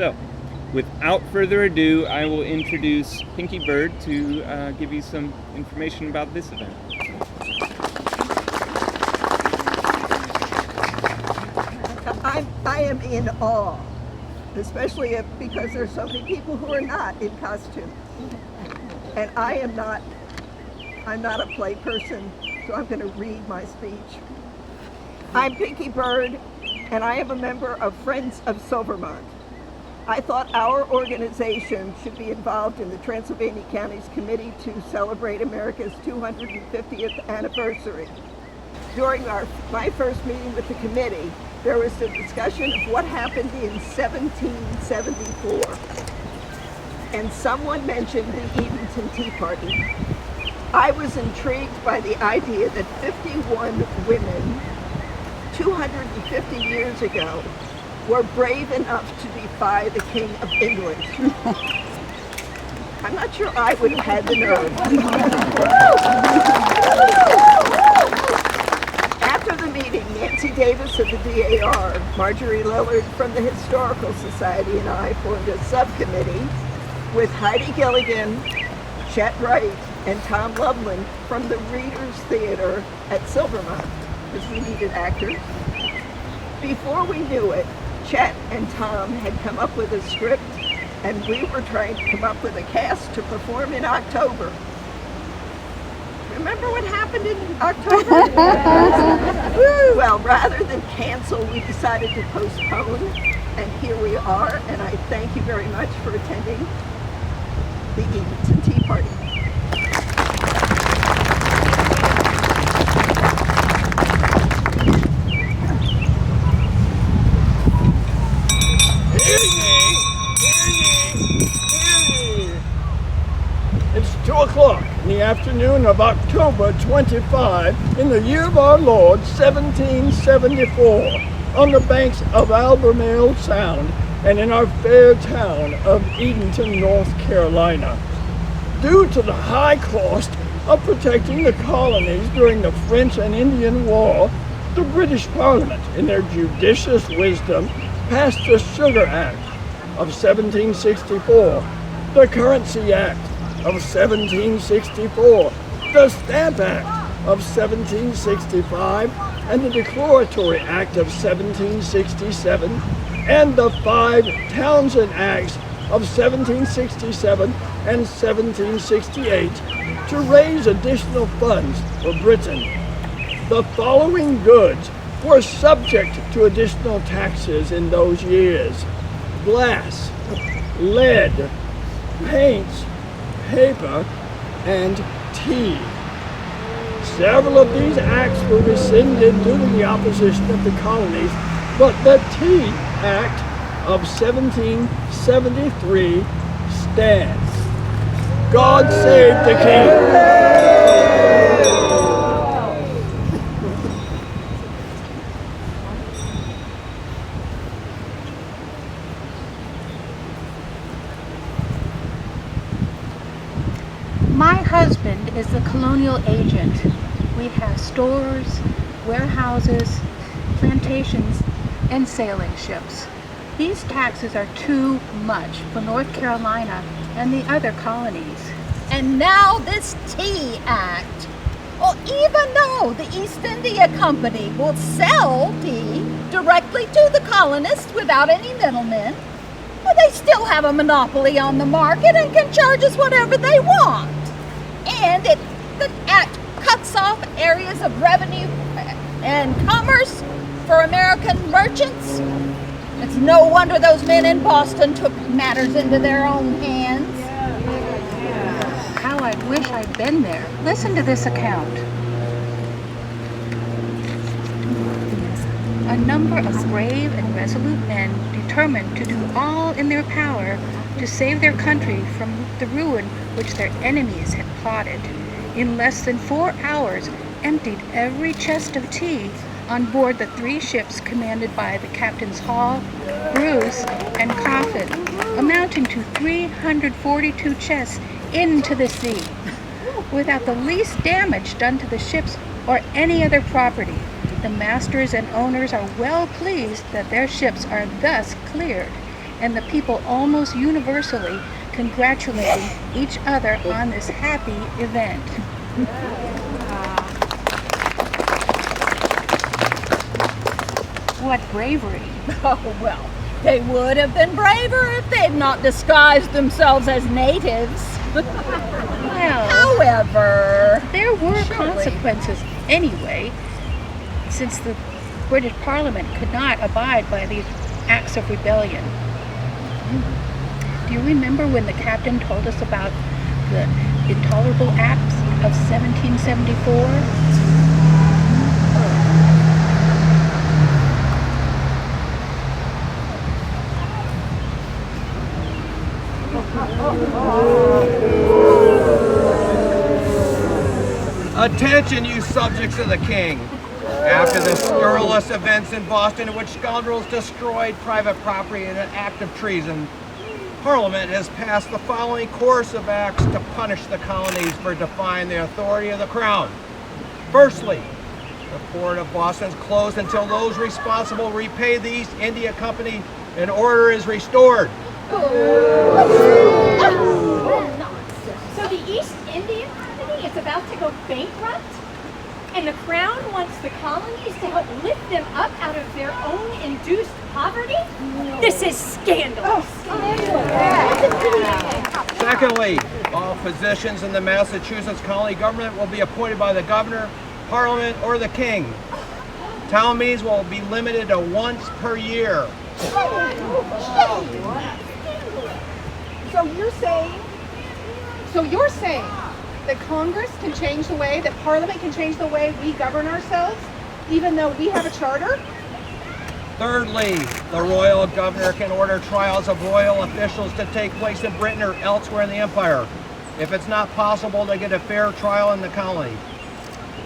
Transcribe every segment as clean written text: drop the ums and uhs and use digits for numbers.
So, without further ado, I will introduce Pinkie Byrd to give you some information about this event. I am in awe, especially because there's so many people who are not in costume. And I'm not a play person, so I'm going to read my speech. I'm Pinkie Byrd, and I am a member of Friends of Silvermont. I thought our organization should be involved in the Transylvania County's committee to celebrate America's 250th anniversary. During my first meeting with the committee, there was a discussion of what happened in 1774. And someone mentioned the Edenton Tea Party. I was intrigued by the idea that 51 women, 250 years ago, were brave enough to defy the King of England. I'm not sure I would have had the nerve. After the meeting, Nancy Davis of the DAR, Marjorie Lillard from the Historical Society, and I formed a subcommittee with Heidi Gilligan, Chet Wright, and Tom Loveland from the Readers Theater at Silvermont, because we needed actors. Before we knew it, Chet and Tom had come up with a script, and we were trying to come up with a cast to perform in October. Remember what happened in October? Well, rather than cancel, we decided to postpone, and here we are, and I thank you very much for attending the Edenton Tea Party. It's 2 o'clock in the afternoon of October 25 in the year of our Lord 1774 on the banks of Albemarle Sound and in our fair town of Edenton, North Carolina. Due to the high cost of protecting the colonies during the French and Indian War, the British Parliament, in their judicious wisdom, passed the Sugar Act of 1764, the Currency Act of 1764, the Stamp Act of 1765, and the Declaratory Act of 1767, and the 5 Townshend Acts of 1767 and 1768 to raise additional funds for Britain. The following goods were subject to additional taxes in those years: glass, lead, paints, paper, and tea. Several of these acts were rescinded due to the opposition of the colonies, but the Tea Act of 1773 stands. God save the King! My husband is the colonial agent. We have stores, warehouses, plantations, and sailing ships. These taxes are too much for North Carolina and the other colonies. And now this Tea Act. Well, even though the East India Company will sell tea directly to the colonists without any middlemen, well, they still have a monopoly on the market and can charge us whatever they want. And the act cuts off areas of revenue and commerce for American merchants. It's no wonder those men in Boston took matters into their own hands. How I wish I'd been there. Listen to this account. A number of brave and resolute men determined to do all in their power to save their country from the ruin which their enemies had plotted, in less than 4 hours emptied every chest of tea on board the 3 ships commanded by the Captains Hall, Bruce, and Coffin, amounting to 342 chests into the sea, without the least damage done to the ships or any other property. The masters and owners are well pleased that their ships are thus cleared, and the people almost universally congratulating each other on this happy event. What bravery. Oh, well, they would have been braver if they'd not disguised themselves as natives. Well, However, there were surely consequences anyway, since the British Parliament could not abide by these acts of rebellion. Do you remember when the captain told us about the intolerable acts of 1774? Attention, you subjects of the king. After the scurrilous events in Boston in which scoundrels destroyed private property in an act of treason, Parliament has passed the following course of acts to punish the colonies for defying the authority of the Crown. Firstly, the port of Boston is closed until those responsible repay the East India Company and order is restored. So the East India Company is about to go bankrupt? And the Crown wants the colonies to help lift them up out of their own induced poverty? This is scandalous. Secondly, all positions in the Massachusetts colony government will be appointed by the governor, Parliament, or the king. Town meetings will be limited to once per year. So you're saying that Congress can change the way, that Parliament can change the way we govern ourselves, even though we have a charter? Thirdly, the royal governor can order trials of royal officials to take place in Britain or elsewhere in the empire, if it's not possible to get a fair trial in the colony.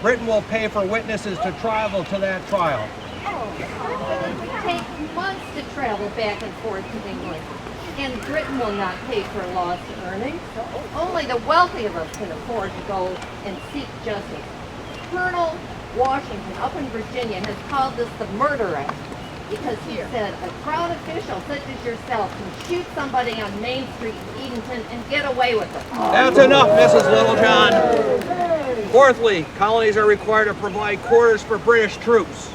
Britain will pay for witnesses to travel to that trial. It would take months to travel back and forth to England, and Britain will not pay for lost earnings. Only the wealthy of us can afford to go and seek justice. Colonel Washington up in Virginia has called this the Murder Act because he said a Crown official such as yourself can shoot somebody on Main Street in Edenton and get away with it. That's enough, Mrs. Littlejohn. Fourthly, colonies are required to provide quarters for British troops.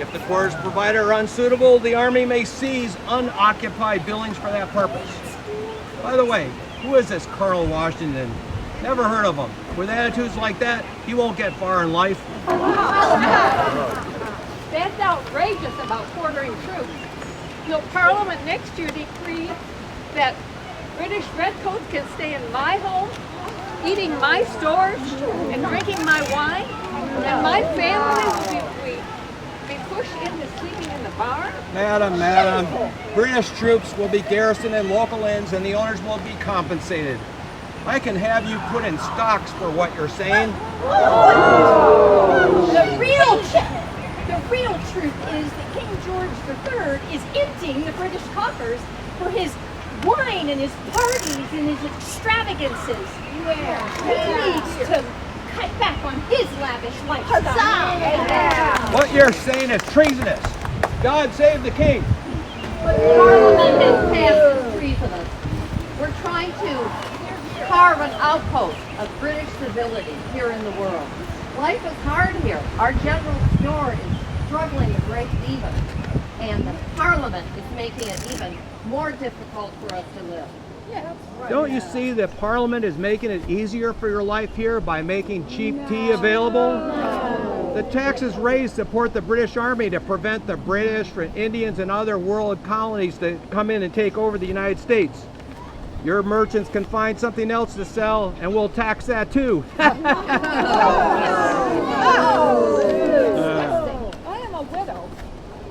If the quarters provided are unsuitable, the Army may seize unoccupied buildings for that purpose. By the way, who is this Colonel Washington? Never heard of him. With attitudes like that, he won't get far in life. That's outrageous about quartering troops. Will Parliament next year decree that British redcoats can stay in my home, eating my stores, and drinking my wine? And my family will be pushed into sleeping in the barn? Madam, British troops will be garrisoned in local inns and the owners will be compensated. I can have you put in stocks for what you're saying. The real truth is that King George III is emptying the British coffers for his wine and his parties and his extravagances. He needs to cut back on his lavish lifestyle. What you're saying is treasonous. God save the king. Parliament has passed is treasonous. We're trying to carve an outpost of British civility here in the world. Life is hard here. Our general store is struggling to break even, and the Parliament is making it even more difficult for us to live. Don't you see that Parliament is making it easier for your life here by making cheap tea available? The taxes raised support the British Army to prevent the British, Indians, and other world colonies to come in and take over the United States. Your merchants can find something else to sell, and we'll tax that too. I am a widow,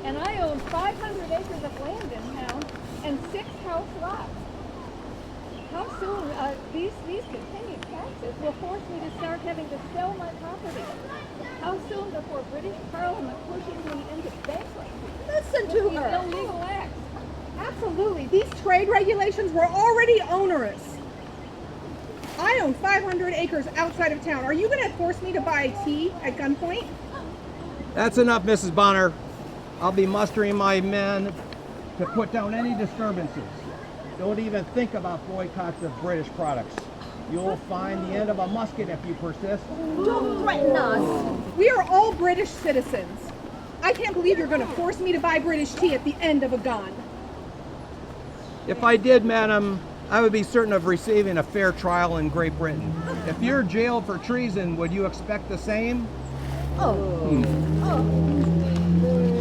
and I own 500 acres of land in town and 6 house lots. How soon these continued taxes will force me to start having to sell my property? How soon before British Parliament pushes me into bankruptcy? Listen to These her. illegal acts. Absolutely. These trade regulations were already onerous. I own 500 acres outside of town. Are you going to force me to buy tea at gunpoint? That's enough, Mrs. Bonner. I'll be mustering my men to put down any disturbances. Don't even think about boycotts of British products. You'll find the end of a musket if you persist. Don't threaten us. We are all British citizens. I can't believe you're going to force me to buy British tea at the end of a gun. If I did, madam, I would be certain of receiving a fair trial in Great Britain. If you're jailed for treason, would you expect the same?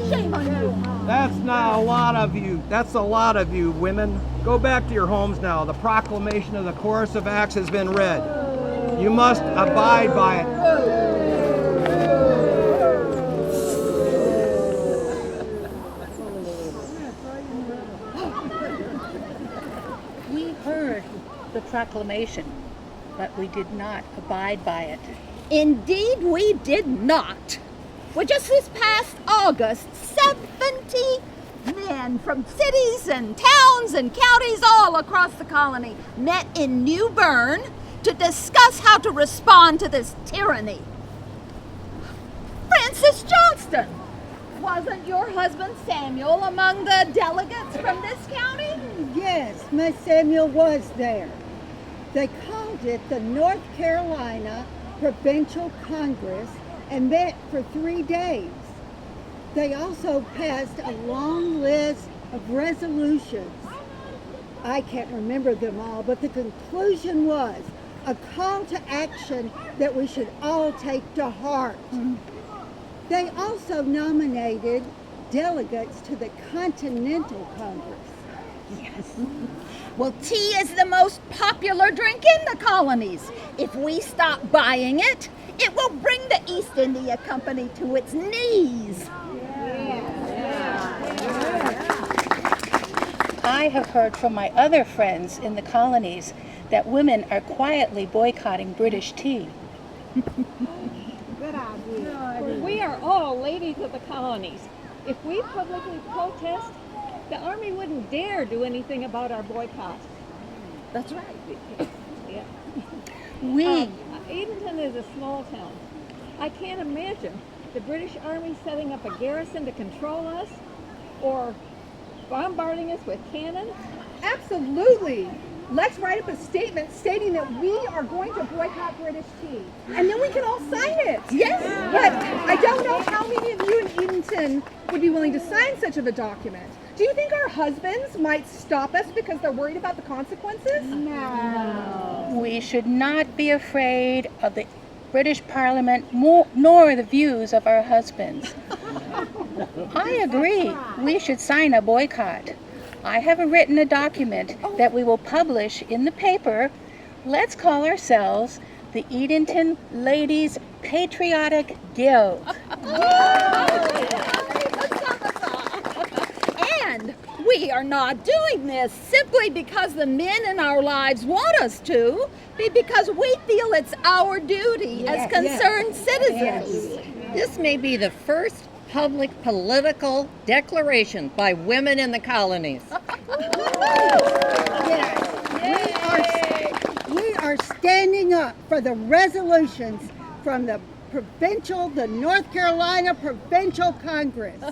Shame on you. That's not a lot of you. That's a lot of you, women. Go back to your homes now. The proclamation of the Chorus of Acts has been read. You must abide by it. We heard the proclamation, but we did not abide by it. Indeed, we did not. Well, just this past August, 70 men from cities and towns and counties all across the colony met in New Bern to discuss how to respond to this tyranny. Francis Johnston, wasn't your husband Samuel among the delegates from this county? Yes, my Samuel was there. They called it the North Carolina Provincial Congress and met for 3 days. They also passed a long list of resolutions. I can't remember them all, but the conclusion was a call to action that we should all take to heart. They also nominated delegates to the Continental Congress. Yes. Well, tea is the most popular drink in the colonies. If we stop buying it, it will bring the East India Company to its knees. I have heard from my other friends in the colonies that women are quietly boycotting British tea. Good idea. We are all ladies of the colonies. If we publicly protest, the army wouldn't dare do anything about our boycott. That's right. Yeah. Edenton is a small town. I can't imagine the British Army setting up a garrison to control us or bombarding us with cannon. Absolutely. Let's write up a statement stating that we are going to boycott British tea. And then we can all sign it. Yes. But I don't know how many of you in Edenton would be willing to sign such of a document. Do you think our husbands might stop us because they're worried about the consequences? No. We should not be afraid of the British Parliament nor the views of our husbands. I agree. We should sign a boycott. I have written a document that we will publish in the paper. Let's call ourselves the Edenton Ladies Patriotic Guild. And we are not doing this simply because the men in our lives want us to, but because we feel it's our duty as concerned citizens. This may be the first public political declaration by women in the colonies. We are standing up for the resolutions from the North Carolina Provincial Congress.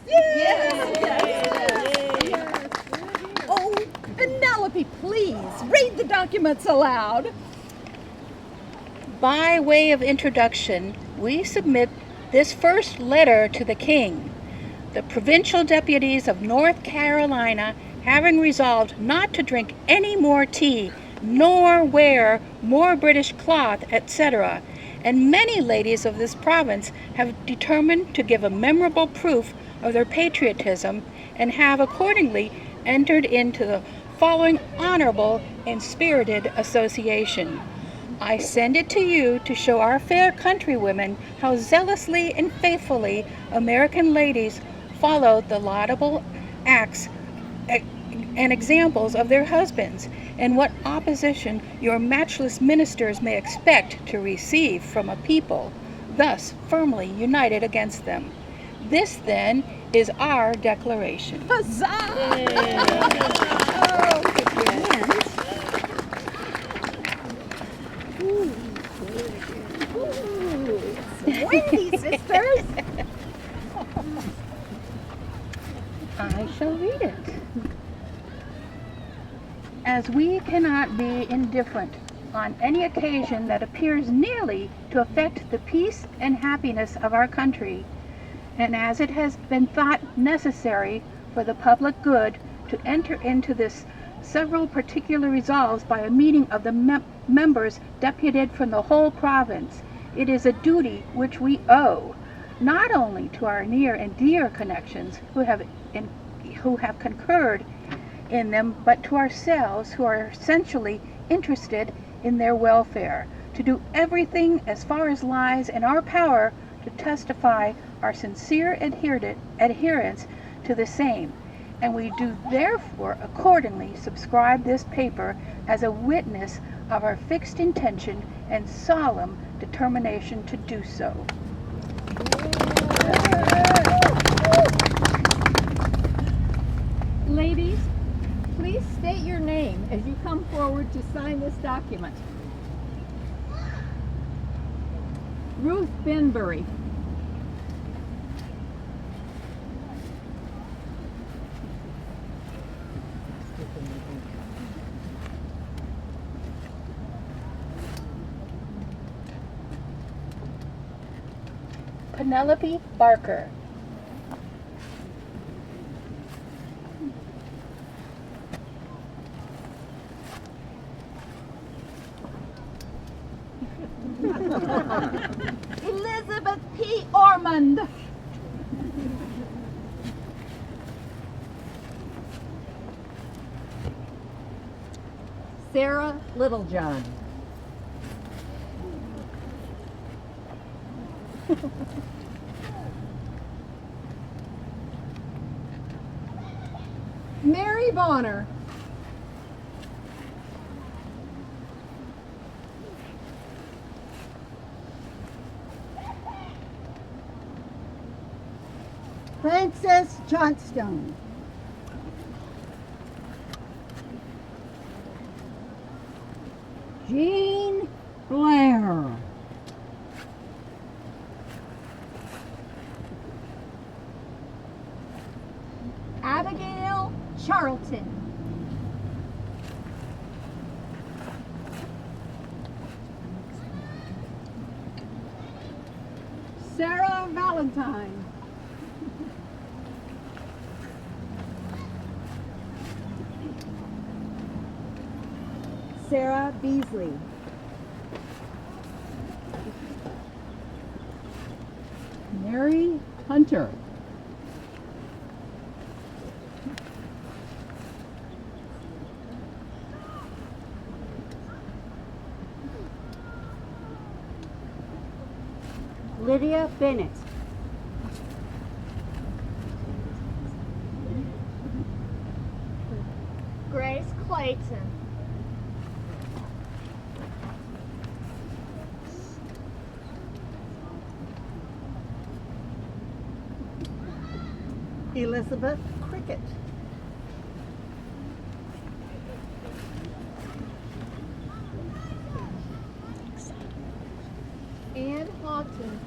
Oh, Penelope, please read the documents aloud. By way of introduction, we submit this first letter to the King. The provincial deputies of North Carolina, having resolved not to drink any more tea, nor wear more British cloth, etc., and many ladies of this province have determined to give a memorable proof of their patriotism, and have accordingly entered into the following honorable and spirited association. I send it to you to show our fair countrywomen how zealously and faithfully American ladies follow the laudable acts and examples of their husbands, and what opposition your matchless ministers may expect to receive from a people thus firmly united against them. This, then, is our declaration. Huzzah! Windy, sisters. I shall read it. As we cannot be indifferent on any occasion that appears nearly to affect the peace and happiness of our country, and as it has been thought necessary for the public good to enter into this several particular resolves by a meeting of the members deputed from the whole province, it is a duty which we owe, not only to our near and dear connections who have concurred in them, but to ourselves who are essentially interested in their welfare, to do everything as far as lies in our power to testify our sincere adherence to the same, and we do therefore accordingly subscribe this paper as a witness of our fixed intention and solemn determination to do so. Ladies, please state your name as you come forward to sign this document. Ruth Benbury. Penelope Barker. Elizabeth P. Ormond. Sarah Littlejohn. Mary Bonner. Frances Johnstone. Jean Blair. Abigail Charlton. Sarah Valentine. Sarah Beasley. Mary Hunter. Lydia Bennett. Grace Clayton. Elizabeth Cricket. Anne Hawkins.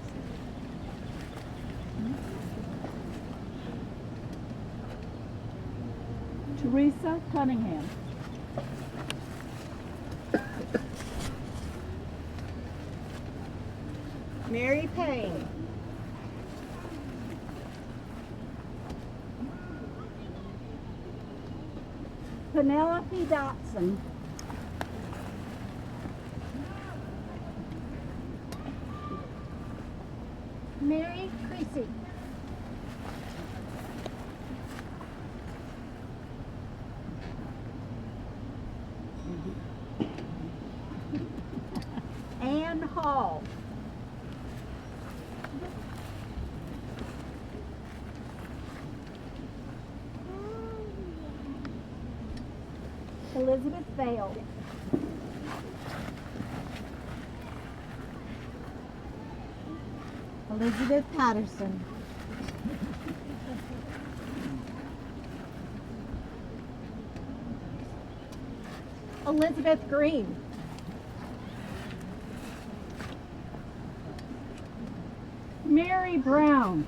Teresa Cunningham. Mary Payne. Penelope Dotson. Mary Creasy. Anne Hall. Elizabeth Vale. Elizabeth Patterson. Elizabeth Green. Mary Brown.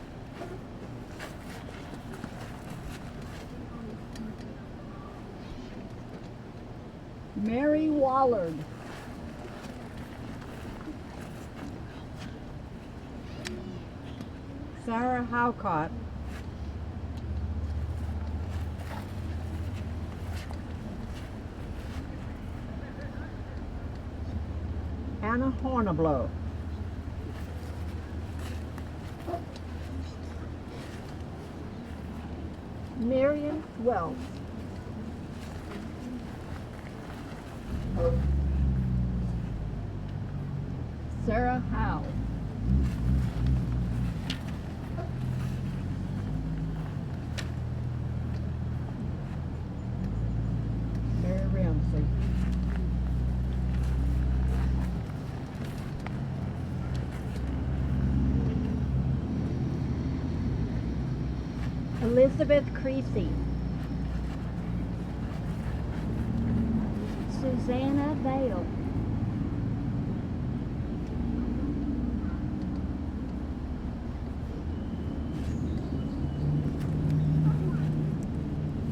Mary Wallard. Sarah Howcott. Anna Hornablow. Marion Wells. Sarah Howe. Mary Ramsey. Elizabeth Creasy. Susanna Vale.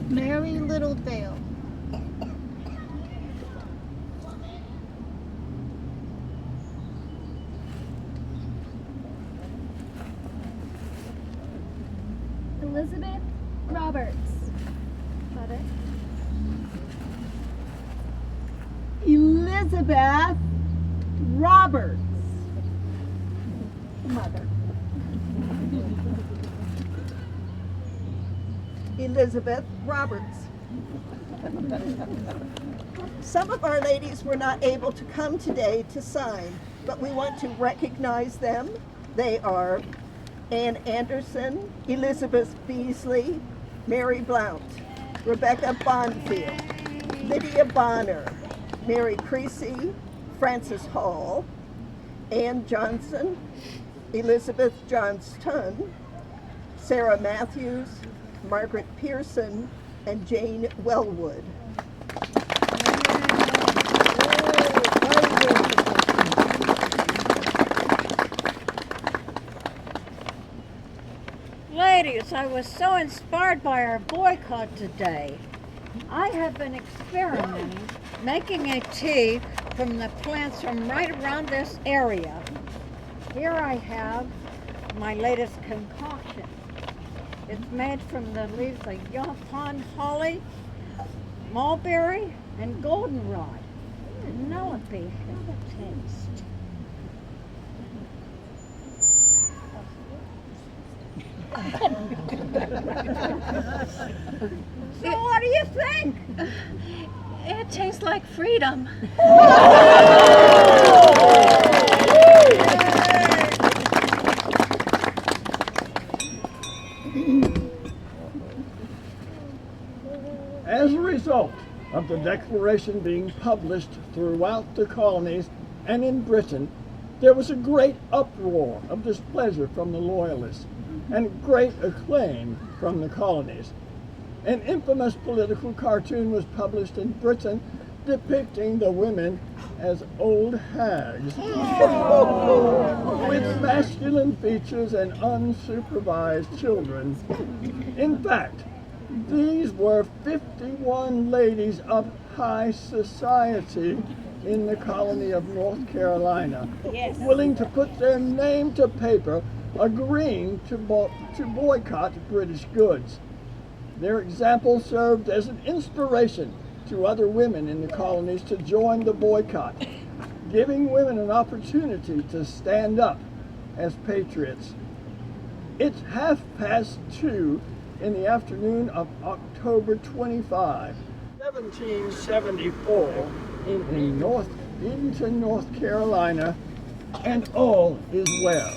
Mary Littledale. Elizabeth Roberts. Mother. Elizabeth Roberts. Mother. Elizabeth Roberts. Some of our ladies were not able to come today to sign, but we want to recognize them. They are Ann Anderson, Elizabeth Beasley, Mary Blount, Rebecca Bonfield, Lydia Bonner, Mary Creasy, Frances Hall, Ann Johnson, Elizabeth Johnston, Sarah Matthews, Margaret Pearson, and Jane Wellwood. Ladies, I was so inspired by our boycott today. I have been experimenting making a tea from the plants from right around this area. Here I have my latest concoction. It's made from the leaves of yaupon holly, mulberry, and goldenrod. Penelope, have a taste. So what do you think? It tastes like freedom. As a result of the Declaration being published throughout the colonies and in Britain, there was a great uproar of displeasure from the Loyalists and great acclaim from the colonies. An infamous political cartoon was published in Britain depicting the women as old hags with masculine features and unsupervised children. In fact, these were 51 ladies of high society in the colony of North Carolina, Yes. willing to put their name to paper, agreeing to boycott British goods. Their example served as an inspiration to other women in the colonies to join the boycott, giving women an opportunity to stand up as patriots. It's 2:30 in the afternoon of October 25, 1774, in Edenton, North Carolina, and all is well.